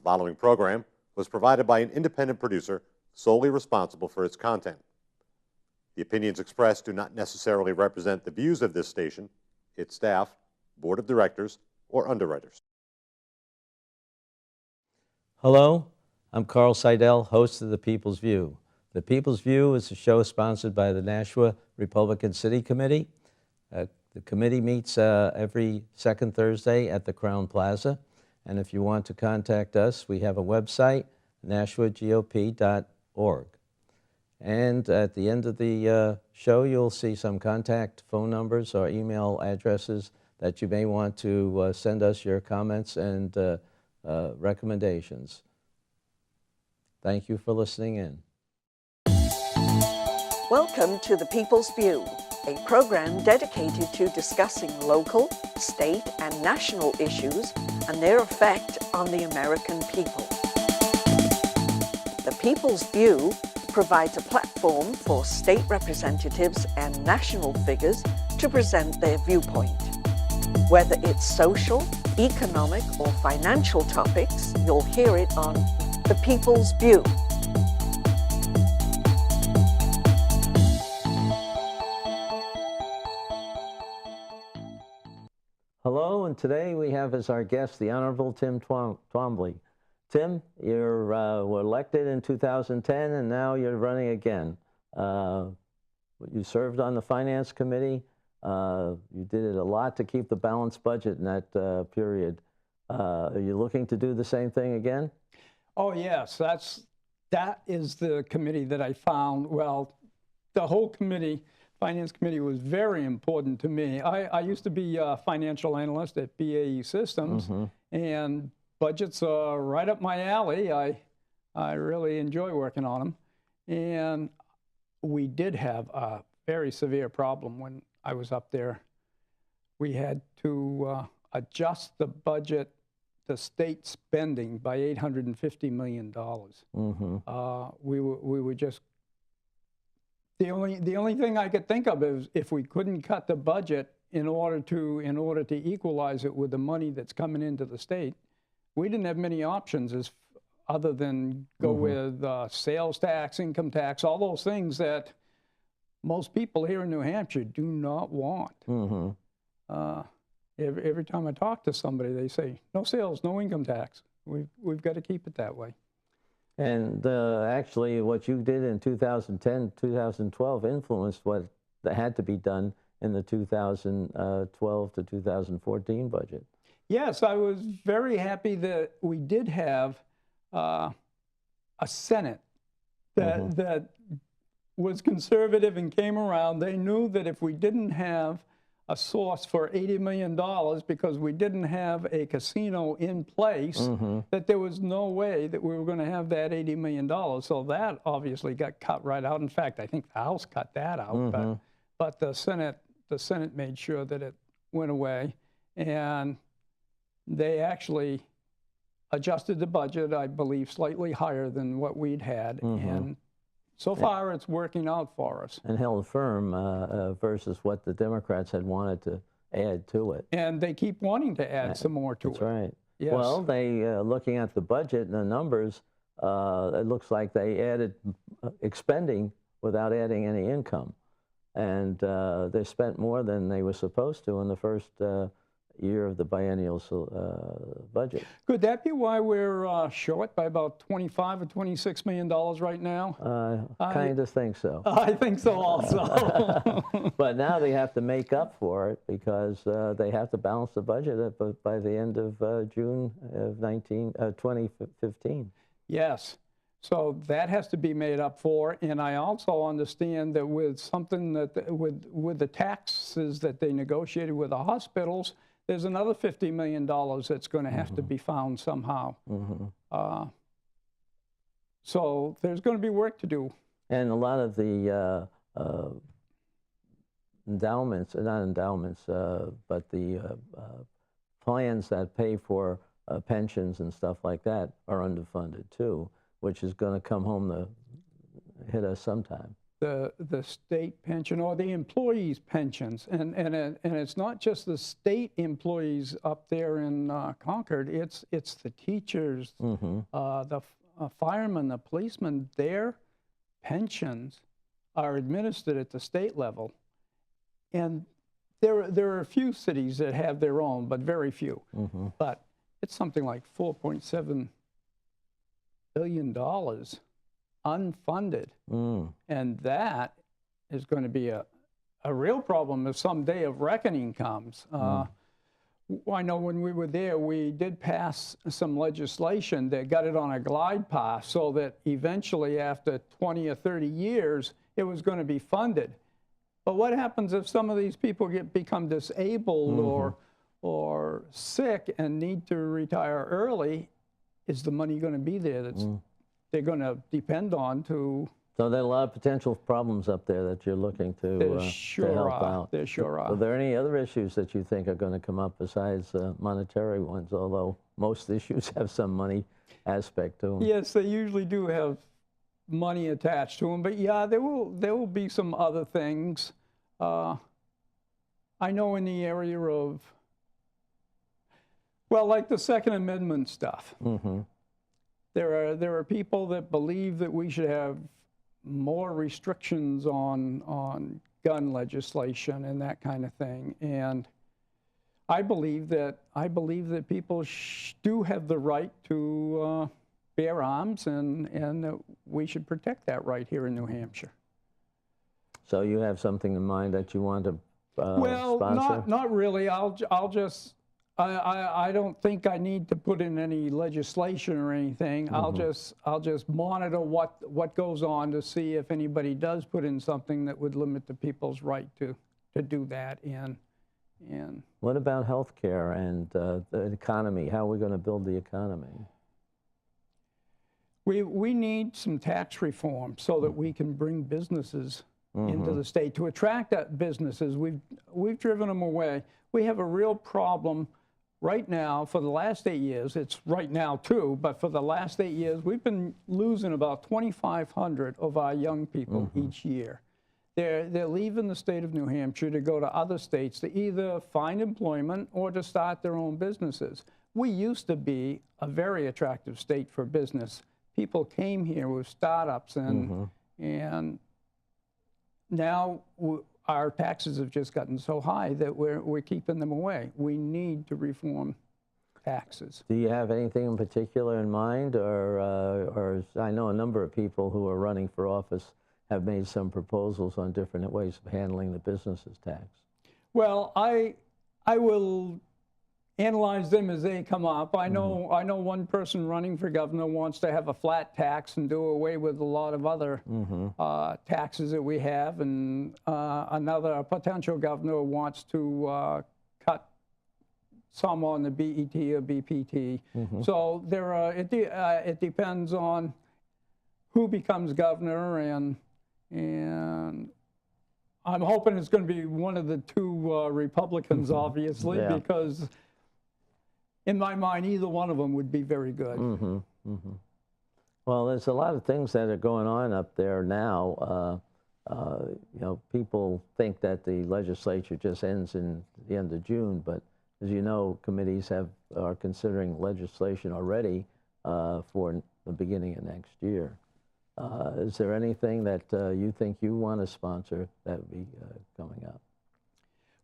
following program was provided by an independent producer solely responsible for its content. The opinions expressed do not necessarily represent the views of this station, its staff, board of directors, or underwriters. Hello, I'm Carl Seidel, host of The People's View. The People's View is a show sponsored by the Nashua Republican City Committee. The committee meets every second Thursday at the Crown Plaza. And if you want to contact us, we have a website, nashuagop.org. And at the end of the show, you'll see some contact phone numbers or email addresses that you may want to send us your comments and recommendations. Thank you for listening in. Welcome to The People's View, a program dedicated to discussing local, state, and national issues and their effect on the American people. The People's View provides a platform for state representatives and national figures to present their viewpoint. Whether it's social, economic, or financial topics, you'll hear it on The People's View. Hello, and today we have as our guest the Honorable Tim Twombly. Tim, you were elected in 2010, and now you're running again. You served on the Finance Committee. You did it a lot to keep the balanced budget in that period. Are you looking to do the same thing again? Oh, yes. That is the committee that I found. Well, the whole committee, Finance Committee, was very important to me. I used to be a financial analyst at BAE Systems, and budgets are right up my alley. I really enjoy working on them. And we did have a very severe problem when I was up there. We had to adjust the budget, the state spending, by $850 million. We were just, the only thing I could think of is if we couldn't cut the budget in order to equalize it with the money that's coming into the state, we didn't have many options other than go with sales tax, income tax, all those things that most people here in New Hampshire do not want. Every time I talk to somebody, they say, no sales, no income tax. We've got to keep it that way. And actually, what you did in 2010, 2012 influenced what had to be done in the 2012 to 2014 budget. Yes, I was very happy that we did have a Senate that was conservative and came around. They knew that if we didn't have a source for $80 million because we didn't have a casino in place, that there was no way that we were going to have that $80 million. So that obviously got cut right out. In fact, I think the House cut that out, but the Senate made sure that it went away, and they actually adjusted the budget, I believe, slightly higher than what we'd had, and so far, it's working out for us. And held firm versus what the Democrats had wanted to add to it. And they keep wanting to add some more to it. That's right. Yes. Well, looking at the budget and the numbers, it looks like they added expending without adding any income. And they spent more than they were supposed to in the first year of the biennial budget. Could that be why we're short by about $25 or $26 million right now? I kind of think so. I think so also. But now they have to make up for it because they have to balance the budget by the end of June of 2015. Yes. So that has to be made up for, and I also understand that with something with the taxes that they negotiated with the hospitals, there's another $50 million that's going to have to be found somehow. So there's going to be work to do. And a lot of the endowments, not endowments, but the plans that pay for pensions and stuff like that are underfunded too, which is going to come home to hit us sometime. the state pension or the employees' pensions, and it's not just the state employees up there in Concord. It's the teachers, the firemen, the policemen. Their pensions are administered at the state level, and there are a few cities that have their own, but very few. But it's something like $4.7 billion unfunded, and that is going to be a real problem if some day of reckoning comes. I know when we were there, we did pass some legislation that got it on a glide path so that eventually after 20 or 30 years, it was going to be funded. But what happens if some of these people become disabled or sick and need to retire early? Is the money going to be there that's they're going to depend on to... So there are a lot of potential problems up there that you're looking to help out. There sure are. Are there any other issues that you think are going to come up besides monetary ones, although most issues have some money aspect to them? Yes, they usually do have money attached to them, but yeah, there will be some other things. I know in the area of, well, like the Second Amendment stuff. There are people that believe that we should have more restrictions on gun legislation and that kind of thing, and I believe that people do have the right to bear arms, and that we should protect that right here in New Hampshire. So you have something in mind that you want to well, sponsor? not really. I'll just. I don't think I need to put in any legislation or anything. I'll just monitor what goes on to see if anybody does put in something that would limit the people's right to do that. And what about health care and the economy? How are we going to build the economy? We need some tax reform so that we can bring businesses into the state to attract that businesses. We've driven them away. We have a real problem right now. For the last 8 years, it's right now too, but for the last 8 years, we've been losing about 2,500 of our young people each year. They're leaving the state of New Hampshire to go to other states to either find employment or to start their own businesses. We used to be a very attractive state for business. People came here with startups, and now our taxes have just gotten so high that we're keeping them away. We need to reform taxes. Do you have anything in particular in mind, or I know a number of people who are running for office have made some proposals on different ways of handling the business's tax? Well, I will analyze them as they come up. I know one person running for governor wants to have a flat tax and do away with a lot of other taxes that we have, and another potential governor wants to cut some on the BET or BPT. So it depends on who becomes governor, and I'm hoping it's going to be one of the two Republicans, obviously, because in my mind, either one of them would be very good. Well, there's a lot of things that are going on up there now. You know, people think that the legislature just ends in the end of June, but as you know, committees are considering legislation already for the beginning of next year. Is there anything that you think you want to sponsor that would be coming up?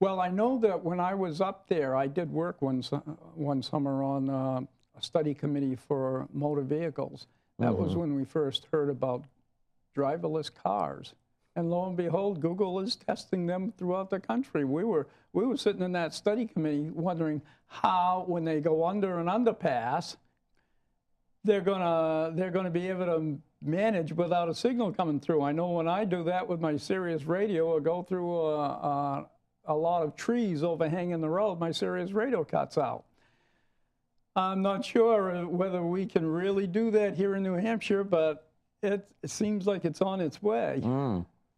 Well, I know that when I was up there, I did work one summer on a study committee for motor vehicles. That was when we first heard about driverless cars. And lo and behold, Google is testing them throughout the country. We were sitting in that study committee wondering how, when they go under an underpass, they're gonna be able to manage without a signal coming through. I know when I do that with my Sirius radio or go through a lot of trees overhanging the road, my Sirius radio cuts out. I'm not sure whether we can really do that here in New Hampshire, but it seems like it's on its way.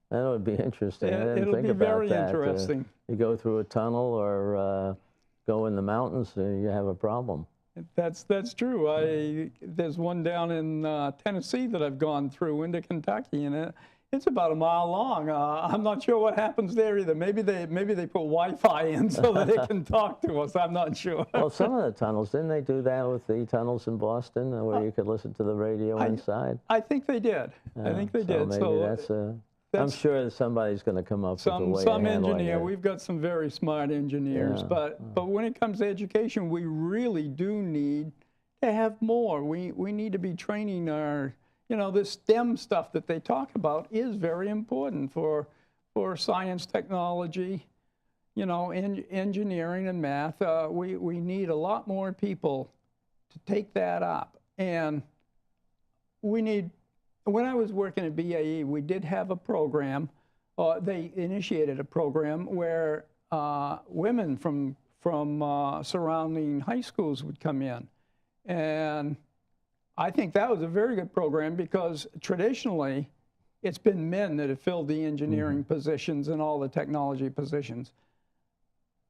That would be interesting. It'll be very interesting. You go through a tunnel or go in the mountains, you have a problem. That's true. There's one down in Tennessee that I've gone through into Kentucky, and It's about a mile long. I'm not sure what happens there either. Maybe they put Wi-Fi in so that they can talk to us. I'm not sure. Well, some of the tunnels, didn't they do that with the tunnels in Boston, where you could listen to the radio inside? I think they did. I think they did. Maybe So I'm sure that somebody's going to come up with a way of handling engineer. it. We've got some very smart engineers, Yeah. but when it comes to education, we really do need to have more. We need to be training our, this STEM stuff that they talk about is very important for science, technology, engineering and math. We need a lot more people to take that up. And we need, when I was working at BAE, we did have a program, they initiated a program where women from surrounding high schools would come in. And I think that was a very good program because traditionally it's been men that have filled the engineering positions and all the technology positions.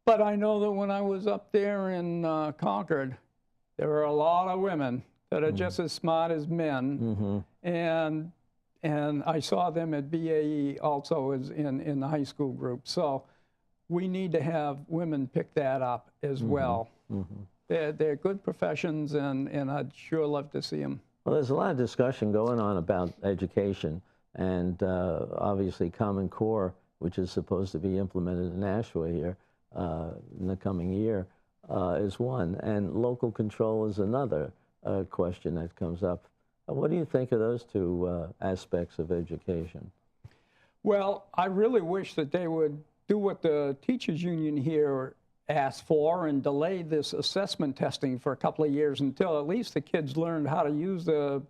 But I know that when I was up there in Concord, there were a lot of women that are just as smart as men. And I saw them at BAE also as in the high school group. So we need to have women pick that up as well. They're good professions, and I'd sure love to see them. Well, there's a lot of discussion going on about education, and obviously Common Core, which is supposed to be implemented in Nashua here in the coming year, is one, and local control is another question that comes up. What do you think of those two aspects of education? Well, I really wish that they would do what the teachers union here asked for and delay this assessment testing for a couple of years until at least the kids learned how to use the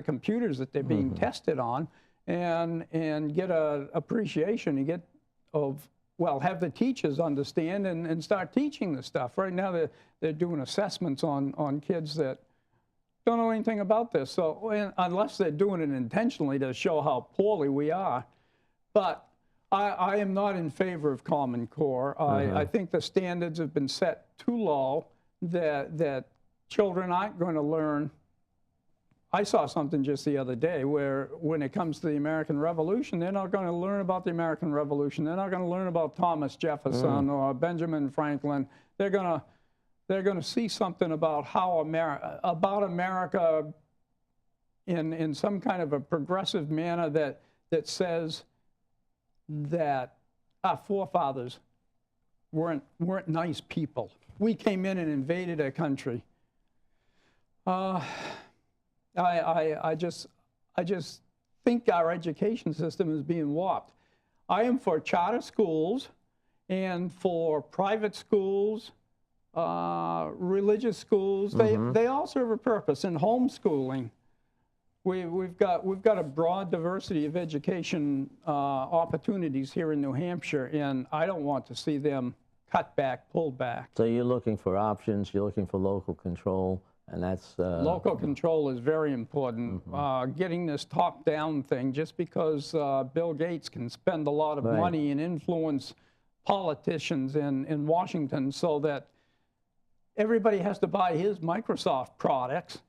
computers that they're being tested on, and get a appreciation and get have the teachers understand and start teaching the stuff. Right now they're doing assessments on kids that don't know anything about this. So unless they're doing it intentionally to show how poorly we are. But I am not in favor of Common Core. I think the standards have been set too low that children aren't going to learn. I saw something just the other day where when it comes to the American Revolution, they're not going to learn about the American Revolution. They're not going to learn about Thomas Jefferson or Benjamin Franklin. They're going to see something about America in some kind of a progressive manner that says that our forefathers weren't nice people. We came in and invaded a country. I just think our education system is being warped. I am for charter schools and for private schools, religious schools. They all serve a purpose. And homeschooling. We've got a broad diversity of education opportunities here in New Hampshire, and I don't want to see them cut back, pulled back. So you're looking for options, you're looking for local control, and that's... Local control is very important. Getting this top-down thing, just because Bill Gates can spend a lot of money and influence politicians in Washington so that everybody has to buy his Microsoft products,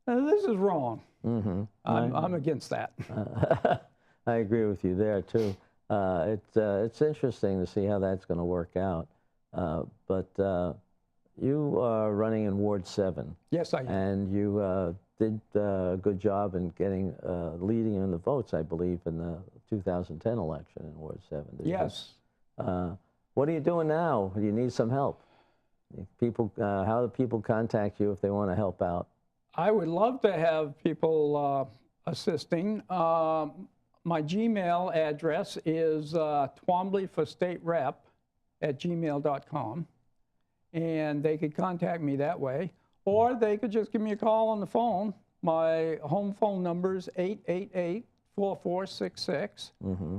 this is wrong. I'm against that. I agree with you there too. It's interesting to see how that's going to work out. But you are running in Ward 7. Yes, I am. And you did a good job in getting leading in the votes, I believe, in the 2010 election in Ward 7. Yes. What are you doing now? Do you need some help? How do people contact you if they want to help out? I would love to have people assisting. My Gmail address is twomblyforstaterep@gmail.com, and they could contact me that way, or they could just give me a call on the phone. My home phone number is 888-4466,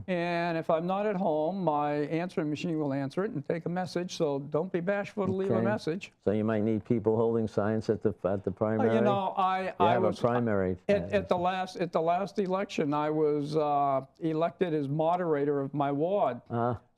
and if I'm not at home, my answering machine will answer it and take a message, so don't be bashful to leave a message. So you might need people holding signs at the primary? You know, I was... primary. At the last election, I was elected as moderator of my ward.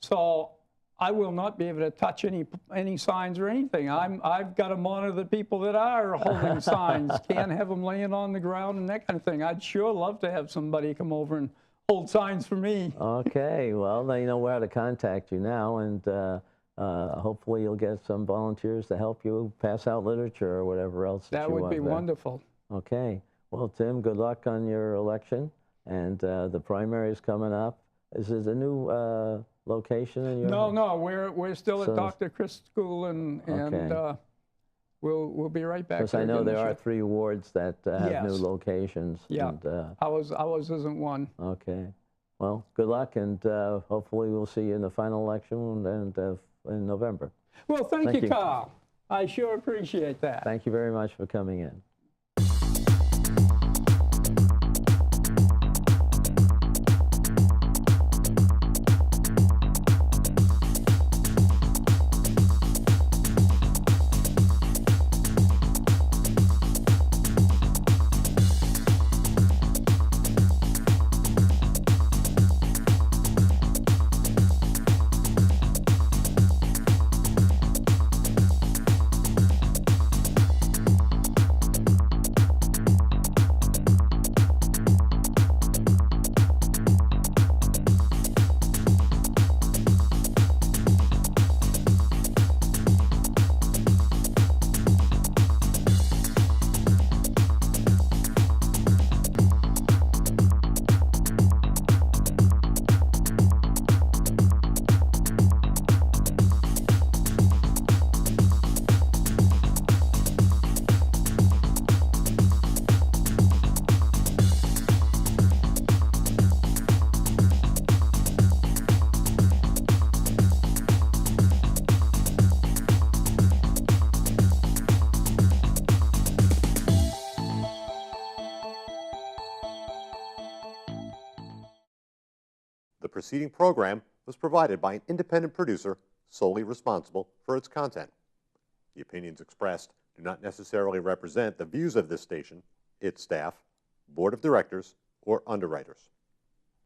So I will not be able to touch any signs or anything. I've got to monitor the people that are holding signs. Can't have them laying on the ground and that kind of thing. I'd sure love to have somebody come over and hold signs for me. Okay, well, they know where to contact you now, and hopefully you'll get some volunteers to help you pass out literature or whatever else that That you would want be there. wonderful. Okay. Well, Tim, good luck on your election, and the primary is coming up. Is it a new location in your? No, we're still at So- Dr. Chris School, and Okay. we'll be right back. Because there I know again there this are year. 3 wards that have new Yes. locations. Yeah. And, Ours isn't one. okay. Well, good luck, and hopefully we'll see you in the final election and in November. Well, thank Thank you, you. Carl. I sure appreciate that. Thank you very much for coming in. The preceding program was provided by an independent producer solely responsible for its content. The opinions expressed do not necessarily represent the views of this station, its staff, board of directors, or underwriters.